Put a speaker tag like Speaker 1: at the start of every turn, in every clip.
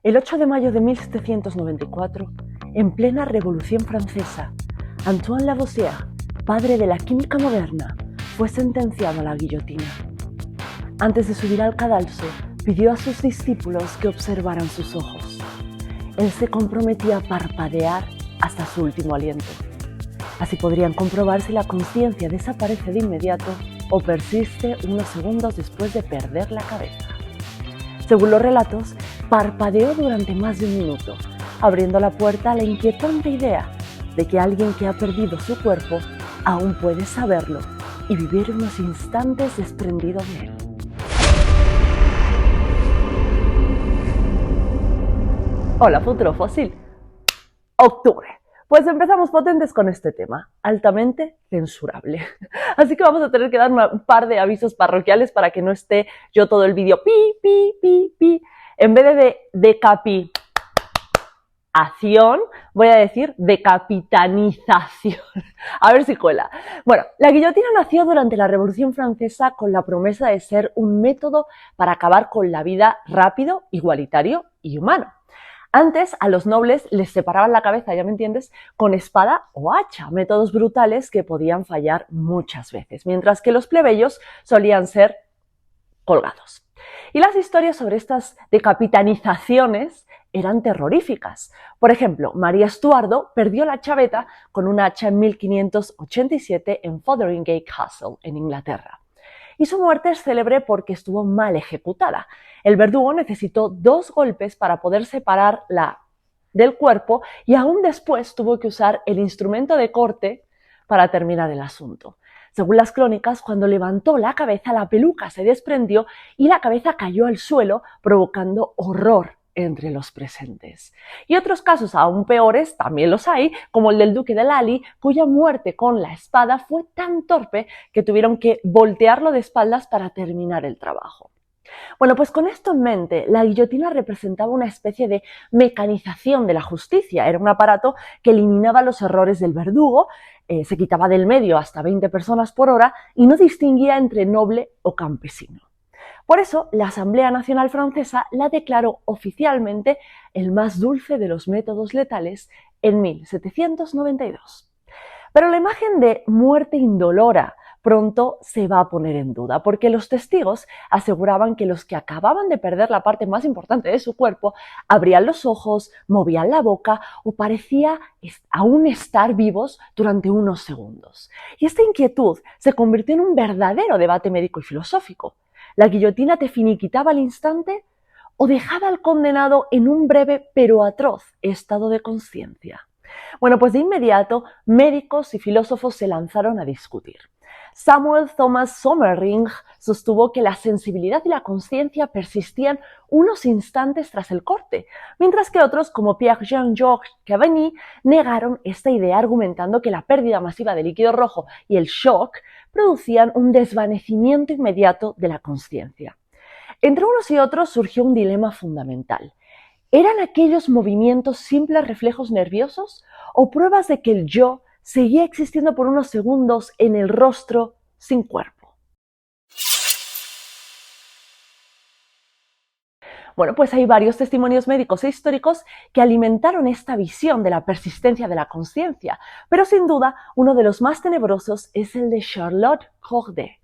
Speaker 1: El 8 de mayo de 1794, en plena Revolución Francesa, Antoine Lavoisier, padre de la química moderna, fue sentenciado a la guillotina. Antes de subir al cadalso, pidió a sus discípulos que observaran sus ojos. Él se comprometía a parpadear hasta su último aliento. Así podrían comprobar si la conciencia desaparece de inmediato o persiste unos segundos después de perder la cabeza. Según los relatos, parpadeó durante más de un minuto, abriendo la puerta a la inquietante idea de que alguien que ha perdido su cuerpo aún puede saberlo y vivir unos instantes desprendido de él. Hola, futuro fósil. Octubre. Pues empezamos potentes con este tema, altamente censurable. Así que vamos a tener que dar un par de avisos parroquiales para que no esté yo todo el vídeo pi, pi, pi, pi. En vez de decapitación, voy a decir decapitanización. A ver si cuela. Bueno, la guillotina nació durante la Revolución Francesa con la promesa de ser un método para acabar con la vida rápido, igualitario y humano. Antes, a los nobles les separaban la cabeza, ya me entiendes, con espada o hacha, métodos brutales que podían fallar muchas veces, mientras que los plebeyos solían ser colgados. Y las historias sobre estas decapitanizaciones eran terroríficas. Por ejemplo, María Estuardo perdió la chaveta con un hacha en 1587 en Fotheringay Castle, en Inglaterra. Y su muerte es célebre porque estuvo mal ejecutada. El verdugo necesitó 2 golpes para poder separarla del cuerpo y aún después tuvo que usar el instrumento de corte para terminar el asunto. Según las crónicas, cuando levantó la cabeza, la peluca se desprendió y la cabeza cayó al suelo, provocando horror entre los presentes. Y otros casos aún peores también los hay, como el del duque de Lally, cuya muerte con la espada fue tan torpe que tuvieron que voltearlo de espaldas para terminar el trabajo. Bueno, pues con esto en mente, la guillotina representaba una especie de mecanización de la justicia. Era un aparato que eliminaba los errores del verdugo, se quitaba del medio hasta 20 personas por hora y no distinguía entre noble o campesino. Por eso, la Asamblea Nacional Francesa la declaró oficialmente el más dulce de los métodos letales en 1792. Pero la imagen de muerte indolora pronto se va a poner en duda, porque los testigos aseguraban que los que acababan de perder la parte más importante de su cuerpo abrían los ojos, movían la boca o parecía aún estar vivos durante unos segundos. Y esta inquietud se convirtió en un verdadero debate médico y filosófico. ¿La guillotina te finiquitaba al instante o dejaba al condenado en un breve pero atroz estado de conciencia? Bueno, pues de inmediato médicos y filósofos se lanzaron a discutir. Samuel Thomas Sommering sostuvo que la sensibilidad y la conciencia persistían unos instantes tras el corte, mientras que otros, como Pierre-Jean-Georges Cavigny, negaron esta idea argumentando que la pérdida masiva de líquido rojo y el shock producían un desvanecimiento inmediato de la conciencia. Entre unos y otros surgió un dilema fundamental. ¿Eran aquellos movimientos simples reflejos nerviosos o pruebas de que el yo seguía existiendo por unos segundos en el rostro sin cuerpo? Bueno, pues hay varios testimonios médicos e históricos que alimentaron esta visión de la persistencia de la conciencia, pero sin duda uno de los más tenebrosos es el de Charlotte Corday.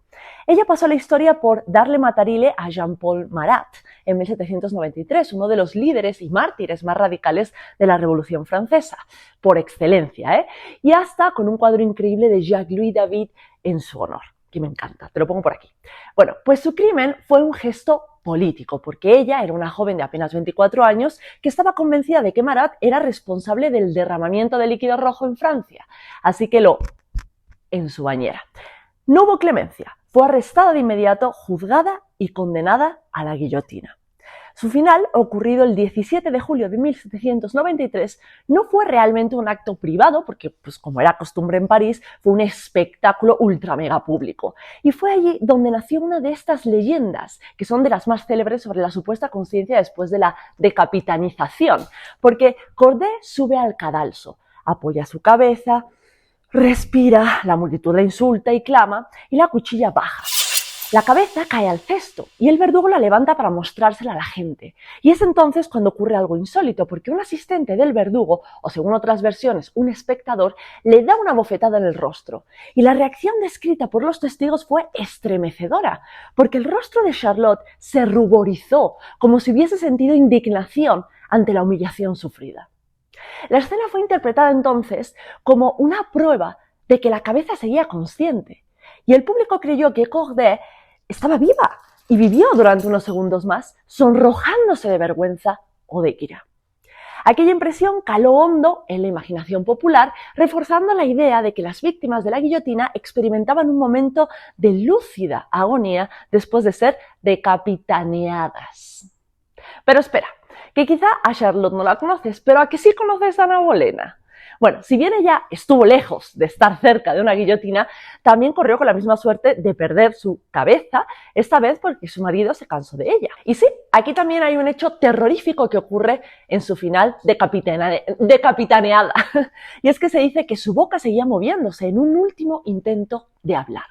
Speaker 1: Ella pasó a la historia por darle matarile a Jean-Paul Marat en 1793, uno de los líderes y mártires más radicales de la Revolución Francesa, por excelencia, y hasta con un cuadro increíble de Jacques-Louis David en su honor, que me encanta, te lo pongo por aquí. Bueno, pues su crimen fue un gesto político, porque ella era una joven de apenas 24 años que estaba convencida de que Marat era responsable del derramamiento de líquido rojo en Francia, así que en su bañera. No hubo clemencia. Fue arrestada de inmediato, juzgada y condenada a la guillotina. Su final, ocurrido el 17 de julio de 1793, no fue realmente un acto privado, porque, pues como era costumbre en París, fue un espectáculo ultra mega público. Y fue allí donde nació una de estas leyendas, que son de las más célebres sobre la supuesta conciencia después de la decapitanización, porque Corday sube al cadalso, apoya su cabeza, respira, la multitud la insulta y clama, y la cuchilla baja. La cabeza cae al cesto y el verdugo la levanta para mostrársela a la gente. Y es entonces cuando ocurre algo insólito, porque un asistente del verdugo, o según otras versiones, un espectador, le da una bofetada en el rostro. Y la reacción descrita por los testigos fue estremecedora, porque el rostro de Charlotte se ruborizó, como si hubiese sentido indignación ante la humillación sufrida. La escena fue interpretada entonces como una prueba de que la cabeza seguía consciente. Y el público creyó que Corday estaba viva y vivió durante unos segundos más, sonrojándose de vergüenza o de ira. Aquella impresión caló hondo en la imaginación popular, reforzando la idea de que las víctimas de la guillotina experimentaban un momento de lúcida agonía después de ser decapitaneadas. Pero espera, que quizá a Charlotte no la conoces, pero a que sí conoces a Ana Bolena. Bueno, si bien ella estuvo lejos de estar cerca de una guillotina, también corrió con la misma suerte de perder su cabeza, esta vez porque su marido se cansó de ella. Y sí, aquí también hay un hecho terrorífico que ocurre en su final decapitaneada. Y es que se dice que su boca seguía moviéndose en un último intento de hablar.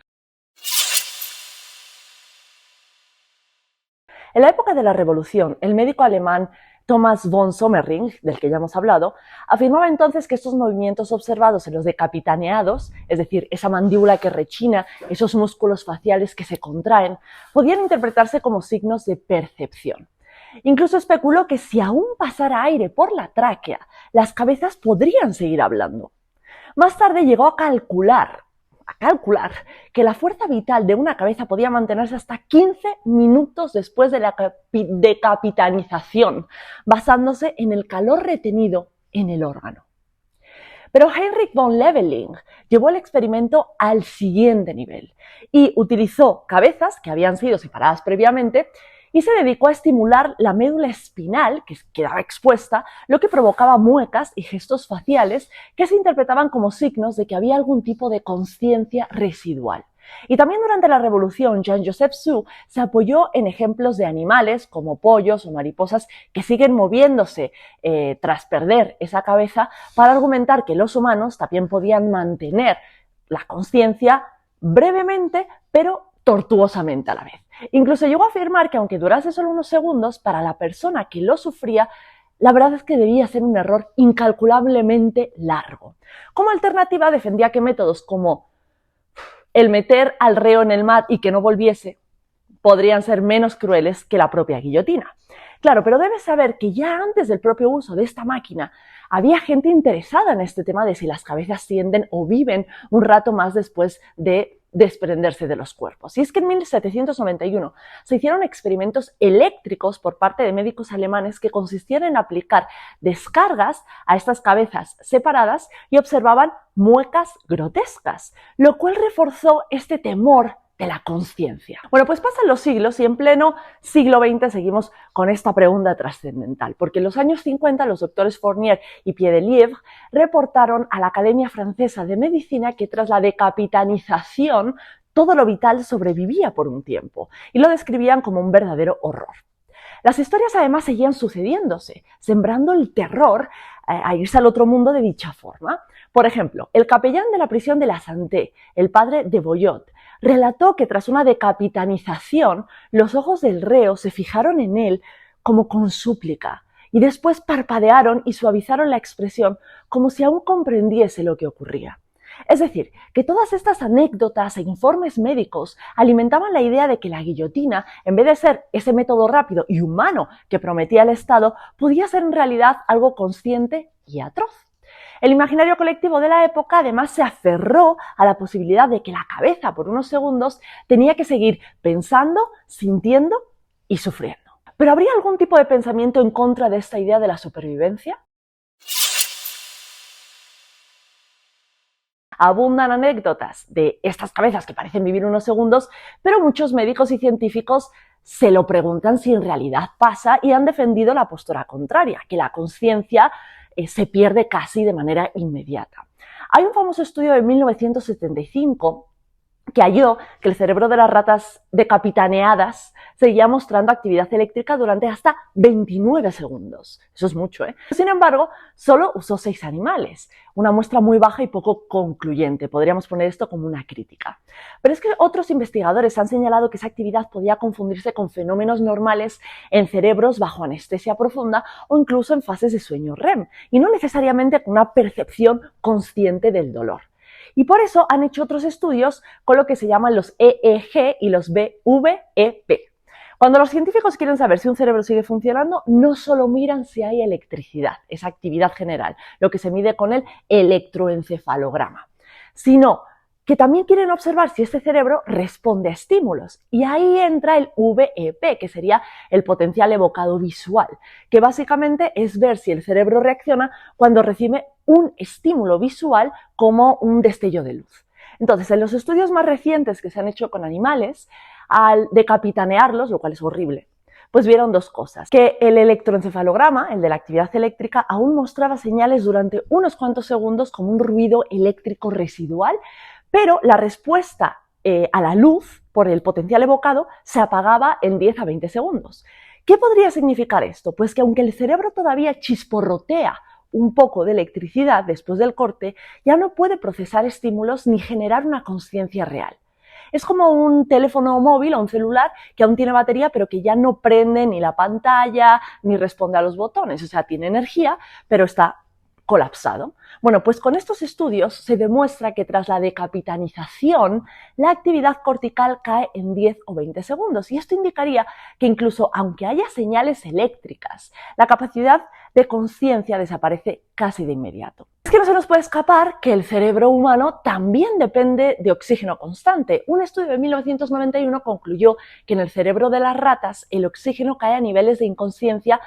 Speaker 1: En la época de la Revolución, el médico alemán Thomas von Sommering, del que ya hemos hablado, afirmaba entonces que estos movimientos observados en los decapitaneados, es decir, esa mandíbula que rechina, esos músculos faciales que se contraen, podían interpretarse como signos de percepción. Incluso especuló que si aún pasara aire por la tráquea, las cabezas podrían seguir hablando. Más tarde llegó a calcular que la fuerza vital de una cabeza podía mantenerse hasta 15 minutos después de la decapitanización, basándose en el calor retenido en el órgano. Pero Heinrich von Leveling llevó el experimento al siguiente nivel y utilizó cabezas que habían sido separadas previamente y se dedicó a estimular la médula espinal, que quedaba expuesta, lo que provocaba muecas y gestos faciales que se interpretaban como signos de que había algún tipo de consciencia residual. Y también durante la Revolución, Jean-Joseph Sue se apoyó en ejemplos de animales como pollos o mariposas que siguen moviéndose tras perder esa cabeza para argumentar que los humanos también podían mantener la consciencia brevemente, pero tortuosamente a la vez. Incluso llegó a afirmar que aunque durase solo unos segundos, para la persona que lo sufría, la verdad es que debía ser un error incalculablemente largo. Como alternativa defendía que métodos como el meter al reo en el mar y que no volviese podrían ser menos crueles que la propia guillotina. Claro, pero debes saber que ya antes del propio uso de esta máquina había gente interesada en este tema de si las cabezas sienten o viven un rato más después de desprenderse de los cuerpos. Y es que en 1791 se hicieron experimentos eléctricos por parte de médicos alemanes que consistían en aplicar descargas a estas cabezas separadas y observaban muecas grotescas, lo cual reforzó este temor de la conciencia. Bueno, pues pasan los siglos y en pleno siglo XX seguimos con esta pregunta trascendental, porque en los años 50 los doctores Fournier y Piedelièvre reportaron a la Academia Francesa de Medicina que tras la decapitanización todo lo vital sobrevivía por un tiempo y lo describían como un verdadero horror. Las historias además seguían sucediéndose, sembrando el terror a irse al otro mundo de dicha forma. Por ejemplo, el capellán de la prisión de la Santé, el padre de Boyot, relató que tras una decapitanización, los ojos del reo se fijaron en él como con súplica y después parpadearon y suavizaron la expresión como si aún comprendiese lo que ocurría. Es decir, que todas estas anécdotas e informes médicos alimentaban la idea de que la guillotina, en vez de ser ese método rápido y humano que prometía el Estado, podía ser en realidad algo consciente y atroz. El imaginario colectivo de la época además se aferró a la posibilidad de que la cabeza por unos segundos tenía que seguir pensando, sintiendo y sufriendo. ¿Pero habría algún tipo de pensamiento en contra de esta idea de la supervivencia? Abundan anécdotas de estas cabezas que parecen vivir unos segundos, pero muchos médicos y científicos se lo preguntan si en realidad pasa y han defendido la postura contraria, que la conciencia se pierde casi de manera inmediata. Hay un famoso estudio de 1975 que halló que el cerebro de las ratas decapitaneadas seguía mostrando actividad eléctrica durante hasta 29 segundos. Eso es mucho, ¿eh? Sin embargo, solo usó 6 animales, una muestra muy baja y poco concluyente. Podríamos poner esto como una crítica. Pero es que otros investigadores han señalado que esa actividad podía confundirse con fenómenos normales en cerebros bajo anestesia profunda o incluso en fases de sueño REM, y no necesariamente con una percepción consciente del dolor. Y por eso han hecho otros estudios con lo que se llaman los EEG y los BVEP. Cuando los científicos quieren saber si un cerebro sigue funcionando, no solo miran si hay electricidad, esa actividad general, lo que se mide con el electroencefalograma, sino que también quieren observar si este cerebro responde a estímulos. Y ahí entra el VEP, que sería el potencial evocado visual, que básicamente es ver si el cerebro reacciona cuando recibe un estímulo visual como un destello de luz. Entonces, en los estudios más recientes que se han hecho con animales, al decapitanearlos, lo cual es horrible, pues vieron dos cosas: que el electroencefalograma, el de la actividad eléctrica, aún mostraba señales durante unos cuantos segundos como un ruido eléctrico residual, pero la respuesta a la luz por el potencial evocado se apagaba en 10 a 20 segundos. ¿Qué podría significar esto? Pues que aunque el cerebro todavía chisporrotea un poco de electricidad después del corte, ya no puede procesar estímulos ni generar una conciencia real. Es como un teléfono móvil o un celular que aún tiene batería, pero que ya no prende ni la pantalla ni responde a los botones. O sea, tiene energía, pero está colapsado. Bueno, pues con estos estudios se demuestra que tras la decapitanización, la actividad cortical cae en 10 o 20 segundos. Y esto indicaría que incluso aunque haya señales eléctricas, la capacidad de conciencia desaparece casi de inmediato. Es que no se nos puede escapar que el cerebro humano también depende de oxígeno constante. Un estudio de 1991 concluyó que en el cerebro de las ratas el oxígeno cae a niveles de inconsciencia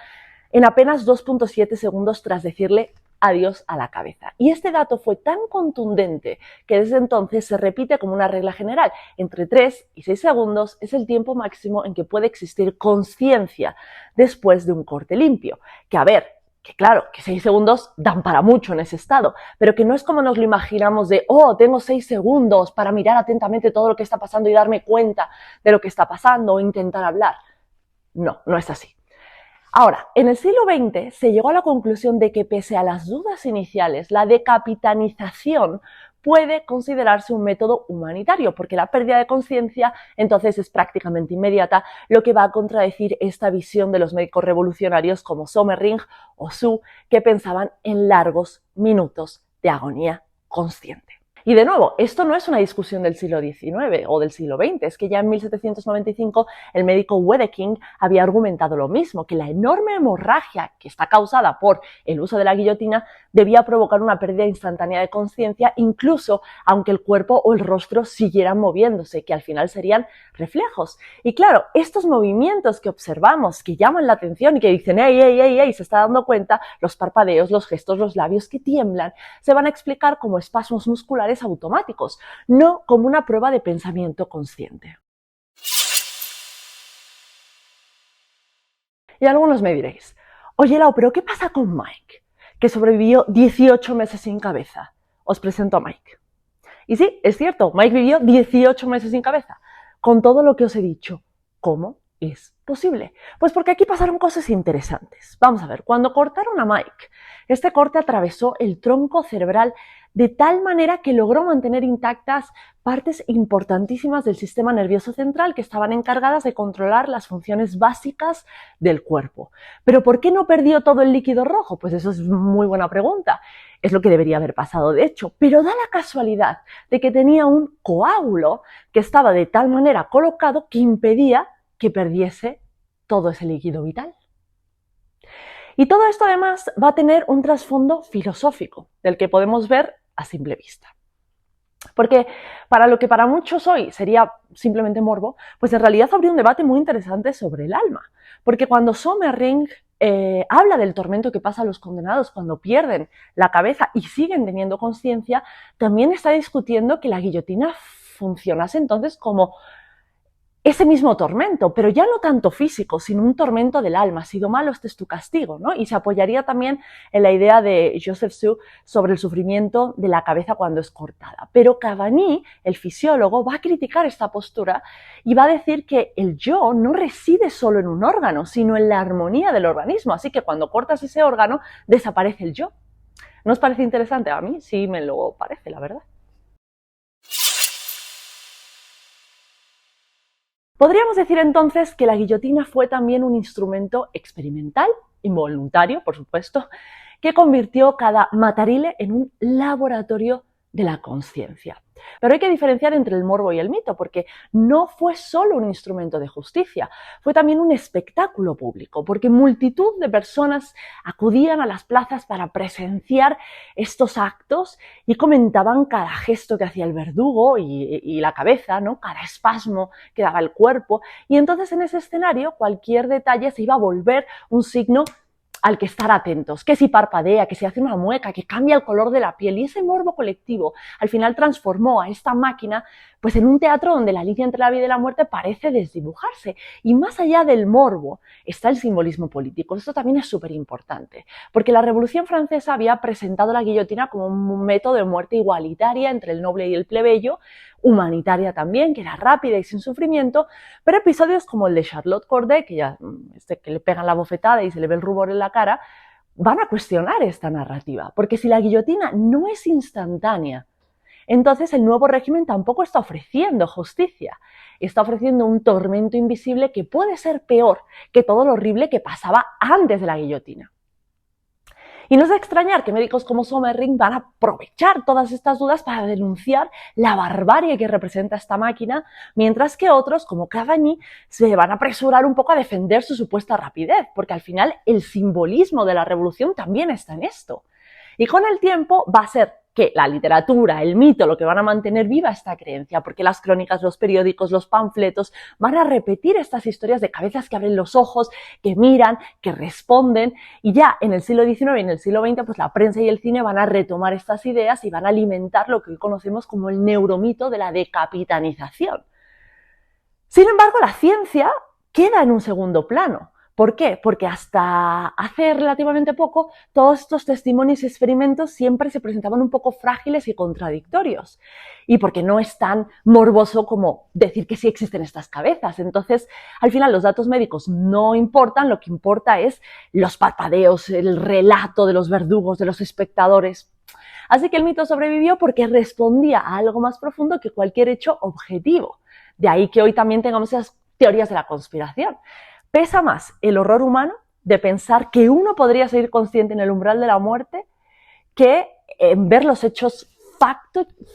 Speaker 1: en apenas 2.7 segundos tras decirle adiós a la cabeza. Y este dato fue tan contundente que desde entonces se repite como una regla general: entre 3 y 6 segundos es el tiempo máximo en que puede existir conciencia después de un corte limpio. Que a ver, que claro, que 6 segundos dan para mucho en ese estado, pero que no es como nos lo imaginamos de, oh, tengo 6 segundos para mirar atentamente todo lo que está pasando y darme cuenta de lo que está pasando o intentar hablar. No, no es así. Ahora, en el siglo XX se llegó a la conclusión de que pese a las dudas iniciales, la decapitanización puede considerarse un método humanitario, porque la pérdida de conciencia entonces es prácticamente inmediata, lo que va a contradecir esta visión de los médicos revolucionarios como Sommering o Su, que pensaban en largos minutos de agonía consciente. Y de nuevo, esto no es una discusión del siglo XIX o del siglo XX, es que ya en 1795 el médico Wedekind había argumentado lo mismo, que la enorme hemorragia que está causada por el uso de la guillotina debía provocar una pérdida instantánea de conciencia, incluso aunque el cuerpo o el rostro siguieran moviéndose, que al final serían reflejos. Y claro, estos movimientos que observamos, que llaman la atención y que dicen, ¡ey, ey, ey, ey!, se está dando cuenta, los parpadeos, los gestos, los labios que tiemblan, se van a explicar como espasmos musculares automáticos, no como una prueba de pensamiento consciente. Y algunos me diréis, oye Lau, ¿pero qué pasa con Mike, que sobrevivió 18 meses sin cabeza? Os presento a Mike. Y sí, es cierto, Mike vivió 18 meses sin cabeza, con todo lo que os he dicho. ¿Cómo es posible? Pues porque aquí pasaron cosas interesantes. Vamos a ver, cuando cortaron a Mike, este corte atravesó el tronco cerebral de tal manera que logró mantener intactas partes importantísimas del sistema nervioso central que estaban encargadas de controlar las funciones básicas del cuerpo. ¿Pero por qué no perdió todo el líquido rojo? Pues eso es muy buena pregunta. Es lo que debería haber pasado, de hecho, pero da la casualidad de que tenía un coágulo que estaba de tal manera colocado que impedía que perdiese todo ese líquido vital. Y todo esto además va a tener un trasfondo filosófico, del que podemos ver a simple vista. Porque para lo que para muchos hoy sería simplemente morbo, pues en realidad habría un debate muy interesante sobre el alma. Porque cuando Sommering habla del tormento que pasa a los condenados cuando pierden la cabeza y siguen teniendo conciencia, también está discutiendo que la guillotina funcionase entonces como ese mismo tormento, pero ya no tanto físico, sino un tormento del alma. Has sido malo, este es tu castigo, ¿no? Y se apoyaría también en la idea de Joseph Sue sobre el sufrimiento de la cabeza cuando es cortada. Pero Cavani, el fisiólogo, va a criticar esta postura y va a decir que el yo no reside solo en un órgano, sino en la armonía del organismo. Así que cuando cortas ese órgano, desaparece el yo. ¿No os parece interesante? A mí sí me lo parece, la verdad. Podríamos decir entonces que la guillotina fue también un instrumento experimental, involuntario, por supuesto, que convirtió cada matarile en un laboratorio de la conciencia. Pero hay que diferenciar entre el morbo y el mito, porque no fue solo un instrumento de justicia, fue también un espectáculo público, porque multitud de personas acudían a las plazas para presenciar estos actos y comentaban cada gesto que hacía el verdugo y la cabeza, ¿no? Cada espasmo que daba el cuerpo, y entonces en ese escenario cualquier detalle se iba a volver un signo al que estar atentos, que si parpadea, que si hace una mueca, que cambia el color de la piel, y ese morbo colectivo al final transformó a esta máquina pues en un teatro donde la línea entre la vida y la muerte parece desdibujarse. Y más allá del morbo está el simbolismo político. Esto también es súper importante, porque la Revolución Francesa había presentado la guillotina como un método de muerte igualitaria entre el noble y el plebeyo, humanitaria también, que era rápida y sin sufrimiento, pero episodios como el de Charlotte Corday, que le pegan la bofetada y se le ve el rubor en la cara, van a cuestionar esta narrativa, porque si la guillotina no es instantánea, entonces el nuevo régimen tampoco está ofreciendo justicia, está ofreciendo un tormento invisible que puede ser peor que todo lo horrible que pasaba antes de la guillotina. Y no es de extrañar que médicos como Sommering van a aprovechar todas estas dudas para denunciar la barbarie que representa esta máquina, mientras que otros, como Cavani, se van a apresurar un poco a defender su supuesta rapidez, porque al final el simbolismo de la revolución también está en esto. Y con el tiempo va a ser que la literatura, el mito, lo que van a mantener viva esta creencia, porque las crónicas, los periódicos, los panfletos van a repetir estas historias de cabezas que abren los ojos, que miran, que responden, y ya en el siglo XIX y en el siglo XX pues la prensa y el cine van a retomar estas ideas y van a alimentar lo que hoy conocemos como el neuromito de la decapitanización. Sin embargo, la ciencia queda en un segundo plano. ¿Por qué? Porque hasta hace relativamente poco todos estos testimonios y experimentos siempre se presentaban un poco frágiles y contradictorios. Y porque no es tan morboso como decir que sí existen estas cabezas. Entonces, al final los datos médicos no importan, lo que importa es los parpadeos, el relato de los verdugos, de los espectadores. Así que el mito sobrevivió porque respondía a algo más profundo que cualquier hecho objetivo. De ahí que hoy también tengamos esas teorías de la conspiración. Pesa más el horror humano de pensar que uno podría seguir consciente en el umbral de la muerte que ver los hechos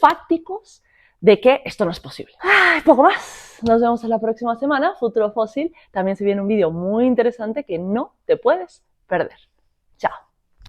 Speaker 1: fácticos de que esto no es posible. Poco más. Nos vemos en la próxima semana. Futuro Fósil. También se viene un vídeo muy interesante que no te puedes perder. Chao.